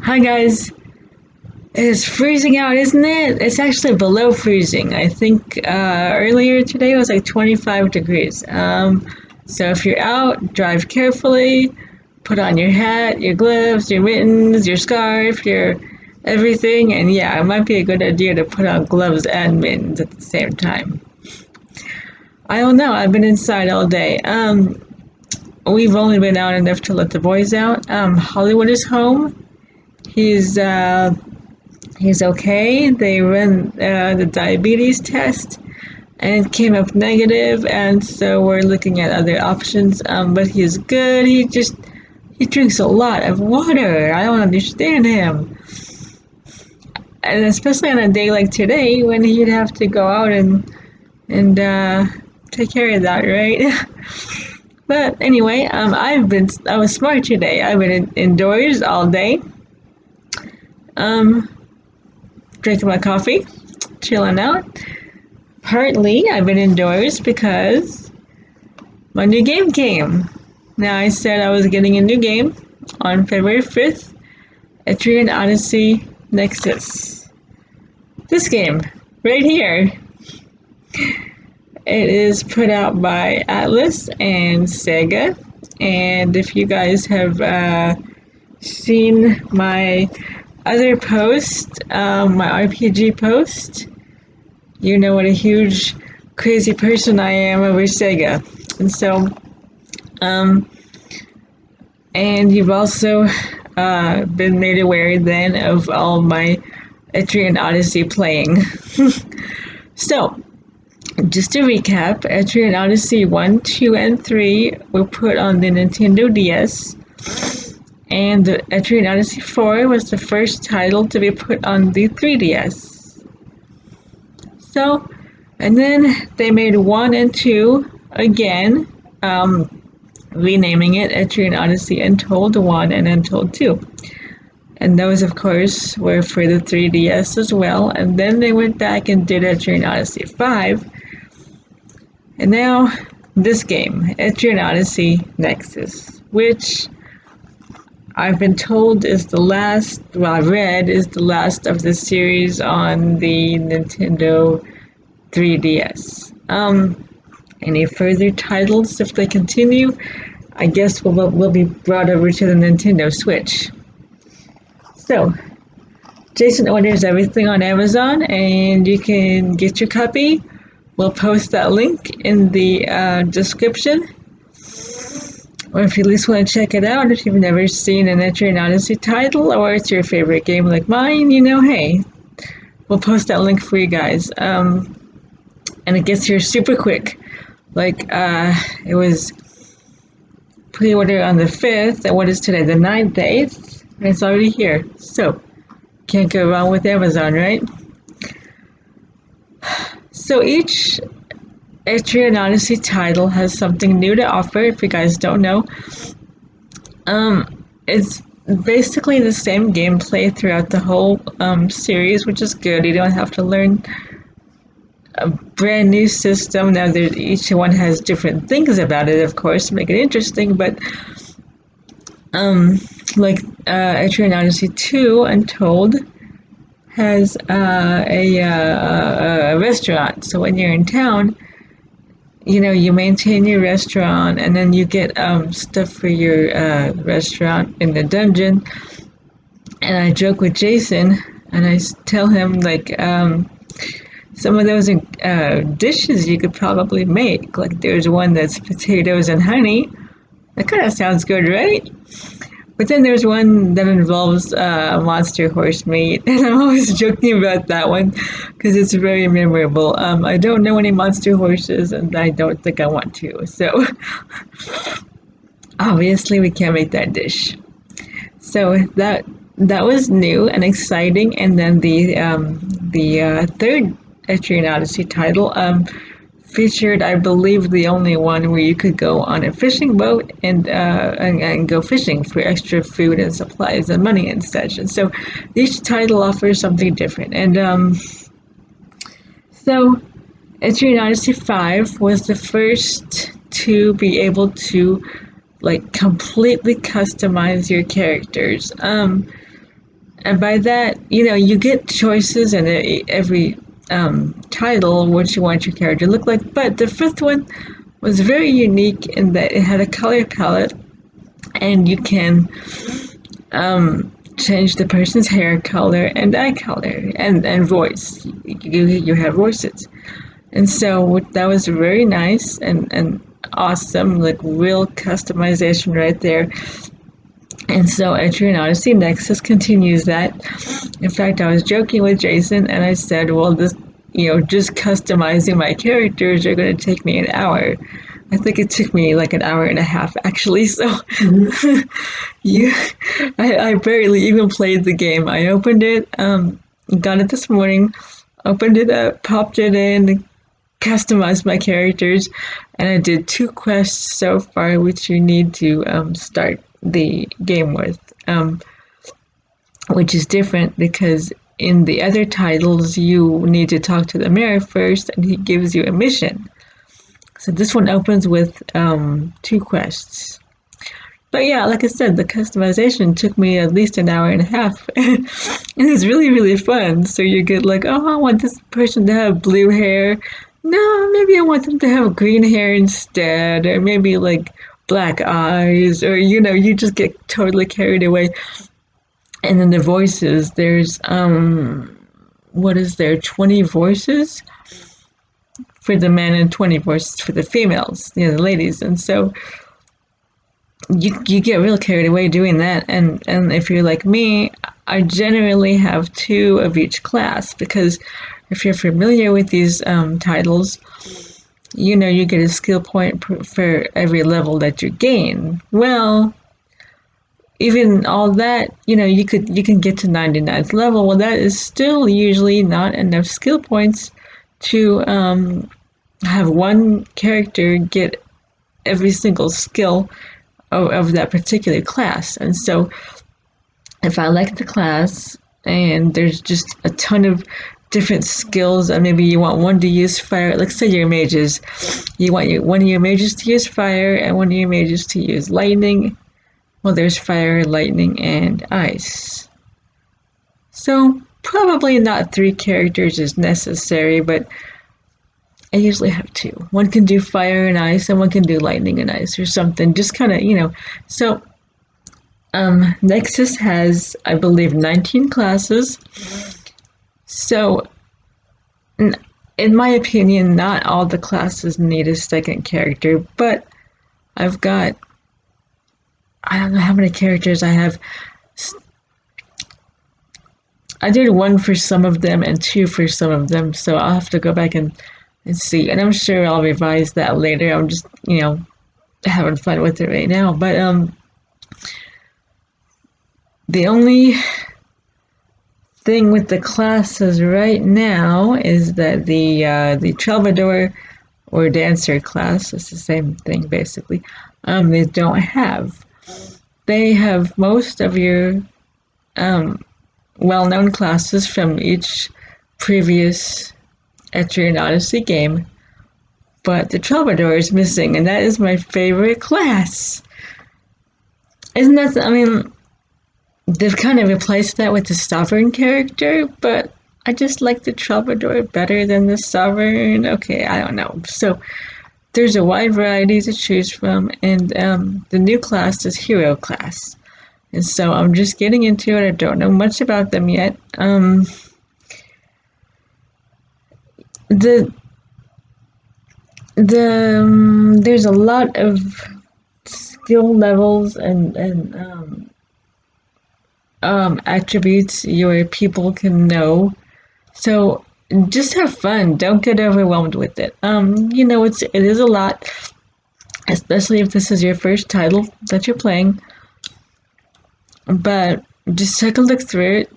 Hi guys, it's freezing out, isn't it? It's actually below freezing. I think earlier today it was like 25 degrees. So if you're out, drive carefully, put on your hat, your gloves, your mittens, your scarf, your everything, and yeah, it might be a good idea to put on gloves and mittens at the same time. I don't know, I've been inside all day. We've only been out enough to let the boys out. Hollywood is home. He's okay. They ran the diabetes test and it came up negative, and so we're looking at other options. But he's good. He drinks a lot of water. I don't understand him. And especially on a day like today when he'd have to go out and take care of that, right? But anyway, I was smart today. I've been indoors all day. Drinking my coffee, chilling out. Partly, I've been indoors because my new game came. Now, I said I was getting a new game on February 5th, Etrian Odyssey Nexus. This game, right here. It is put out by Atlas and Sega, and if you guys have seen my other post, my RPG post, you know what a huge crazy person I am over Sega. And so, and you've also been made aware then of all my Etrian Odyssey playing. So, just to recap, Etrian Odyssey 1, 2, and 3 were put on the Nintendo DS, and the Etrian Odyssey 4 was the first title to be put on the 3DS. So, and then they made 1 and 2 again, renaming it Etrian Odyssey Untold 1 and Untold 2. And those, of course, were for the 3DS as well. And then they went back and did Etrian Odyssey 5. And now, this game, Etrian Odyssey Nexus, which I've been told is the last, well, I read is the last of the series on the Nintendo 3DS. Any further titles, if they continue, I guess will be brought over to the Nintendo Switch. So, Jason orders everything on Amazon, and you can get your copy. We'll post that link in the description. Or if you at least want to check it out, if you've never seen an Etrian Odyssey title, or it's your favorite game like mine, hey, we'll post that link for you guys. And it gets here super quick. It was pre-order on the 5th, and what is today, the 9th, the 8th? And it's already here. So, can't go wrong with Amazon, right? So each Etrian Odyssey title has something new to offer, if you guys don't know. It's basically the same gameplay throughout the whole series, which is good. You don't have to learn a brand new system. Now, each one has different things about it, of course, to make it interesting, but Etrian Odyssey 2 Untold has a restaurant. So when you're in town, you maintain your restaurant, and then you get stuff for your restaurant in the dungeon. And I joke with Jason, and I tell him, some of those dishes you could probably make. Like, there's one that's potatoes and honey. That kind of sounds good, right? But then there's one that involves monster horse meat, and I'm always joking about that one because it's very memorable. I don't know any monster horses, and I don't think I want to. So obviously we can't make that dish. So that was new and exciting. And then the third Etrian Odyssey title featured, I believe, the only one where you could go on a fishing boat and go fishing for extra food and supplies and money and such. And so each title offers something different. And so Etrian Odyssey 5 was the first to be able to completely customize your characters. And by that, you get choices in every title what you want your character to look like. But the fifth one was very unique in that it had a color palette, and you can change the person's hair color and eye color and voice. You have voices. And so that was very nice and awesome, like real customization right there. And so Etrian Odyssey Nexus continues that. In fact, I was joking with Jason and I said, well, this, just customizing my characters are going to take me an hour. I think it took me like an hour and a half actually. So I barely even played the game. I opened it, got it this morning, opened it up, popped it in, customized my characters, and I did 2 quests so far, which you need to start the game with, which is different because in the other titles you need to talk to the mayor first and he gives you a mission. So this one opens with 2 quests. But yeah, like I said, the customization took me at least an hour and a half. And it's really, really fun. So you get like, oh, I want this person to have blue hair. No, maybe I want them to have green hair instead. Or maybe like black eyes. Or, you just get totally carried away. And then the voices, there's, 20 voices for the men and 20 voices for the females, the ladies. And so you get real carried away doing that. And if you're like me, I generally have 2 of each class, because if you're familiar with these titles, you get a skill point for every level that you gain. Well, even all that, you can get to 99th level. Well, that is still usually not enough skill points to have one character get every single skill of that particular class. And so if I like the class and there's just a ton of different skills, and maybe you want one to use fire, like say your mages, you want one of your mages to use fire and one of your mages to use lightning. Well, there's fire, lightning, and ice. So probably not 3 characters is necessary, but I usually have 2. One can do fire and ice, and one can do lightning and ice or something. Just kind of, So Nexus has, I believe, 19 classes. So in my opinion, not all the classes need a second character, but I've got, I don't know how many characters I have. I did 1 for some of them and 2 for some of them, so I'll have to go back and see. And I'm sure I'll revise that later. I'm just, having fun with it right now. But the only thing with the classes right now is that the Troubadour or Dancer class, it's the same thing basically, they don't have. They have most of your well-known classes from each previous Etrian Odyssey game, but the Troubadour is missing, and that is my favorite class. Isn't that, they've kind of replaced that with the Sovereign character, but I just like the Troubadour better than the Sovereign. Okay, I don't know. So there's a wide variety to choose from, and the new class is Hero class. And so I'm just getting into it. I don't know much about them yet. There's a lot of skill levels and attributes your people can know. So just have fun. Don't get overwhelmed with it. It is a lot, especially if this is your first title that you're playing. But just take a look through it.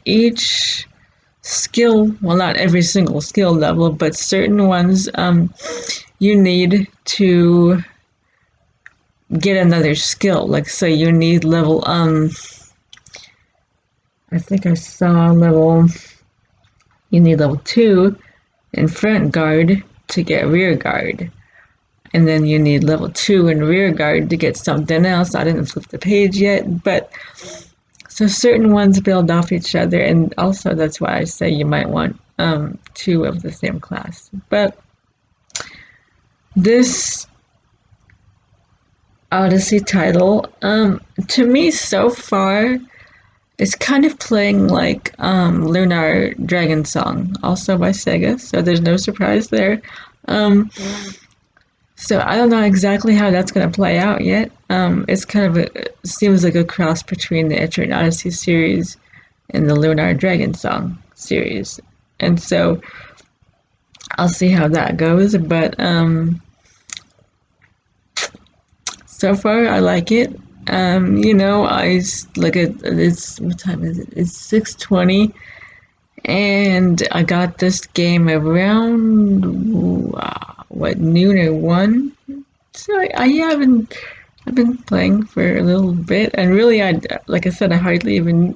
Each skill, well, not every single skill level, but certain ones, you need to get another skill. Like, say you need level, I think I saw you need level 2 in front guard to get rear guard. And then you need level 2 in rear guard to get something else. I didn't flip the page yet, but So certain ones build off each other, and also that's why I say you might want two of the same class. But this Odyssey title, to me so far, it's kind of playing like Lunar Dragon Song, also by Sega, so there's no surprise there. So I don't know exactly how that's going to play out yet. It's kind of seems like a cross between the Etrian Odyssey series and the Lunar Dragon Song series, and so I'll see how that goes. But so far I like it. You know, I look at it's, what time is it? It's 6:20, and I got this game around noon or 1. So I've been playing for a little bit, and really like I said, I hardly even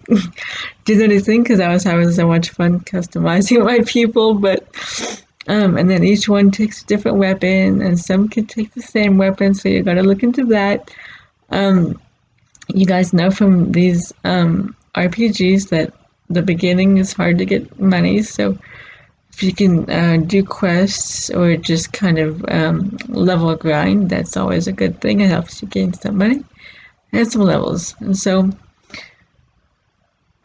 did anything because I was having so much fun customizing my people. But and then each one takes a different weapon, and some can take the same weapon, so you gotta look into that. You guys know from these RPGs that the beginning is hard to get money, so if you can do quests or just kind of level grind, that's always a good thing. It helps you gain some money and some levels. And so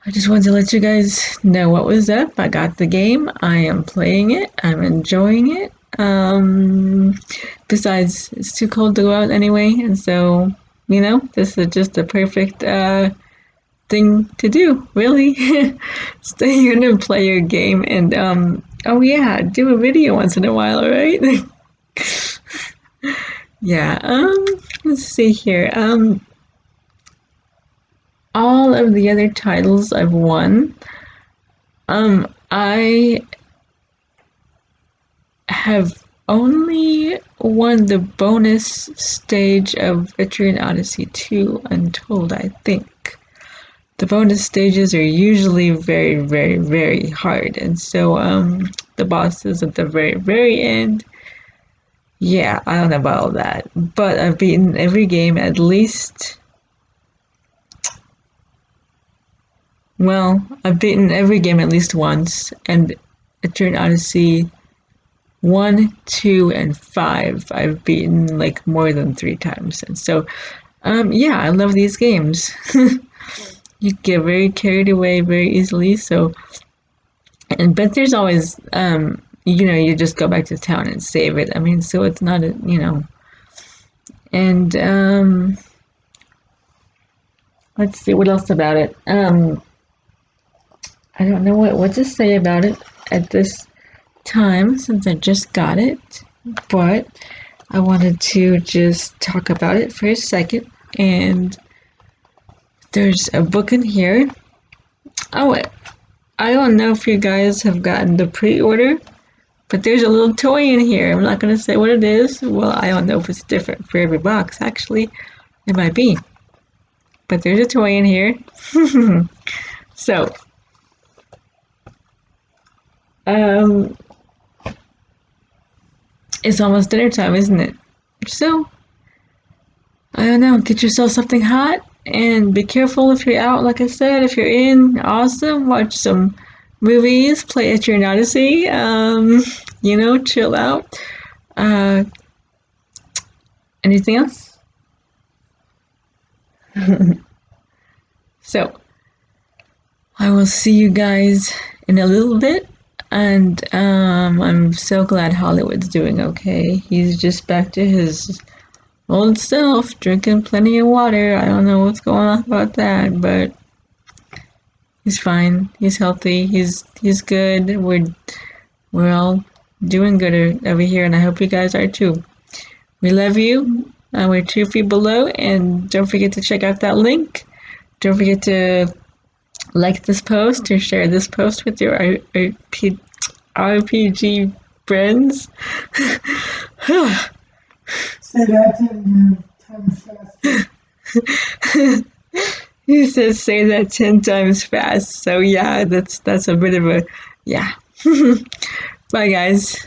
I just wanted to let you guys know what was up. I got the game. I am playing it. I'm enjoying it. Besides, it's too cold to go out anyway, and so, you know, this is just a perfect thing to do, really. Stay in and play your game, and oh yeah, do a video once in a while, right? Yeah, let's see here. All of the other titles I've won. I have only won the bonus stage of Etrian Odyssey 2 Untold, I think. The bonus stages are usually very, very, very hard, and so the bosses at the very, very end, yeah, I don't know about all that, but I've beaten every game at least. Well, I've beaten every game at least once, and Etrian Odyssey 1, 2, and 5 I've beaten like more than 3 times, and so yeah, I love these games. You get very carried away very easily, so, but there's always you know, you just go back to town and save it. I mean, so it's not a, you know, and let's see what else about it. I don't know what to say about it at this time since I just got it, but I wanted to just talk about it for a second. And there's a book in here. Oh, I don't know if you guys have gotten the pre-order, but there's a little toy in here. I'm not going to say what it is. Well, I don't know if it's different for every box. Actually, it might be. But there's a toy in here. So, it's almost dinner time, isn't it? So, I don't know, get yourself something hot and be careful if you're out, like I said. If you're in, awesome, watch some movies, play Etrian Odyssey, you know, chill out. Anything else? So, I will see you guys in a little bit, and I'm so glad Hollywood's doing okay. He's just back to his old self, drinking plenty of water. I don't know what's going on about that, but he's fine. He's healthy. He's good. We're all doing good over here, and I hope you guys are too. We love you. We're 2 feet below, and don't forget to check out that link. Don't forget to like this post or share this post with your RPG friends. Say that 10 times fast. He says say that 10 times fast. So yeah, that's a bit of a, yeah. Bye guys.